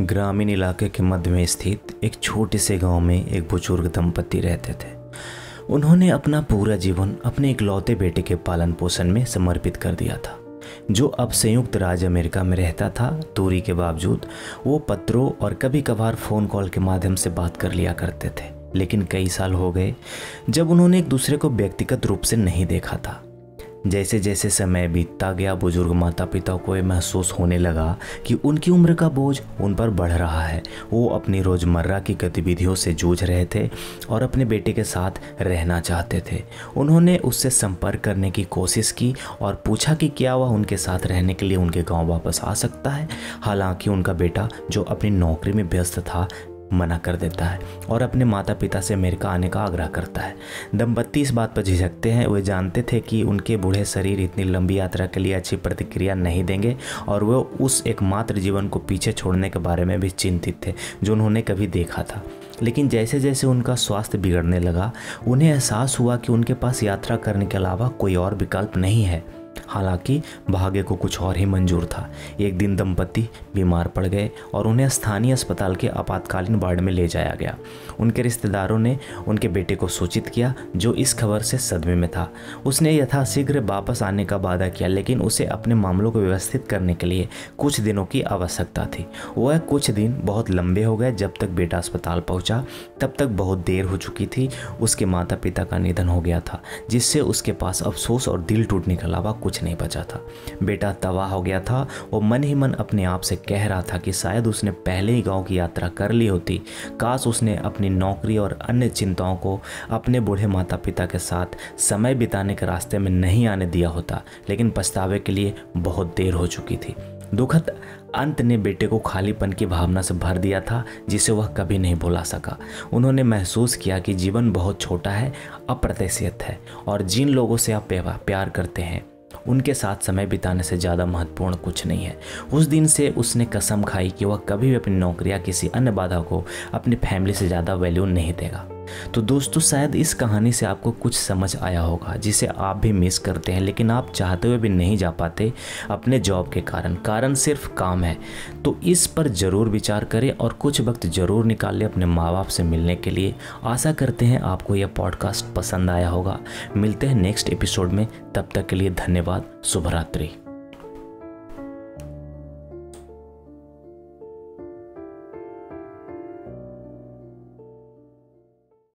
ग्रामीण इलाके के मध्य में स्थित एक छोटे से गांव में एक बुजुर्ग दंपति रहते थे। उन्होंने अपना पूरा जीवन अपने इकलौते बेटे के पालन पोषण में समर्पित कर दिया था, जो अब संयुक्त राज्य अमेरिका में रहता था। दूरी के बावजूद वो पत्रों और कभी कभार फ़ोन कॉल के माध्यम से बात कर लिया करते थे। लेकिन कई साल हो गए जब उन्होंने एक दूसरे को व्यक्तिगत रूप से नहीं देखा था। जैसे जैसे समय बीतता गया, बुजुर्ग माता पिता को ये महसूस होने लगा कि उनकी उम्र का बोझ उन पर बढ़ रहा है। वो अपनी रोज़मर्रा की गतिविधियों से जूझ रहे थे और अपने बेटे के साथ रहना चाहते थे। उन्होंने उससे संपर्क करने की कोशिश की और पूछा कि क्या वह उनके साथ रहने के लिए उनके गांव वापस आ सकता है। हालांकि उनका बेटा, जो अपनी नौकरी में व्यस्त था, मना कर देता है और अपने माता पिता से अमेरिका आने का आग्रह करता है। दंपति इस बात पर झिझकते हैं। वे जानते थे कि उनके बूढ़े शरीर इतनी लंबी यात्रा के लिए अच्छी प्रतिक्रिया नहीं देंगे और वे उस एकमात्र जीवन को पीछे छोड़ने के बारे में भी चिंतित थे जो उन्होंने कभी देखा था। लेकिन जैसे जैसे उनका स्वास्थ्य बिगड़ने लगा, उन्हें एहसास हुआ कि उनके पास यात्रा करने के अलावा कोई और विकल्प नहीं है। हालांकि भाग्य को कुछ और ही मंजूर था। एक दिन दंपति बीमार पड़ गए और उन्हें स्थानीय अस्पताल के आपातकालीन वार्ड में ले जाया गया। उनके रिश्तेदारों ने उनके बेटे को सूचित किया, जो इस खबर से सदमे में था। उसने यथाशीघ्र वापस आने का वादा किया, लेकिन उसे अपने मामलों को व्यवस्थित करने के लिए कुछ दिनों की आवश्यकता थी। वह कुछ दिन बहुत लंबे हो गए। जब तक बेटा अस्पताल पहुंचा तब तक बहुत देर हो चुकी थी। उसके माता पिता का निधन हो गया था, जिससे उसके पास अफसोस और दिल टूटने के अलावा कुछ नहीं बचा था। बेटा तबाह हो गया था। वो मन ही मन अपने आप से कह रहा था कि शायद उसने पहले ही गांव की यात्रा कर ली होती। काश उसने अपनी नौकरी और अन्य चिंताओं को अपने बूढ़े माता पिता के साथ समय बिताने के रास्ते में नहीं आने दिया होता। लेकिन पछतावे के लिए बहुत देर हो चुकी थी। दुखद अंत ने बेटे को खालीपन की भावना से भर दिया था, जिसे वह कभी नहीं भुला सका। उन्होंने महसूस किया कि जीवन बहुत छोटा है, अप्रत्याशित है और जिन लोगों से आप प्यार करते हैं उनके साथ समय बिताने से ज़्यादा महत्वपूर्ण कुछ नहीं है। उस दिन से उसने कसम खाई कि वह कभी भी अपनी नौकरी या किसी अन्य बाधा को अपनी फैमिली से ज़्यादा वैल्यू नहीं देगा। तो दोस्तों, शायद इस कहानी से आपको कुछ समझ आया होगा, जिसे आप भी मिस करते हैं, लेकिन आप चाहते हुए भी नहीं जा पाते अपने जॉब के कारण सिर्फ काम है। तो इस पर ज़रूर विचार करें और कुछ वक्त ज़रूर निकाल लें अपने माँ बाप से मिलने के लिए। आशा करते हैं आपको यह पॉडकास्ट पसंद आया होगा। मिलते हैं नेक्स्ट एपिसोड में, तब तक के लिए धन्यवाद। शुभ रात्रि।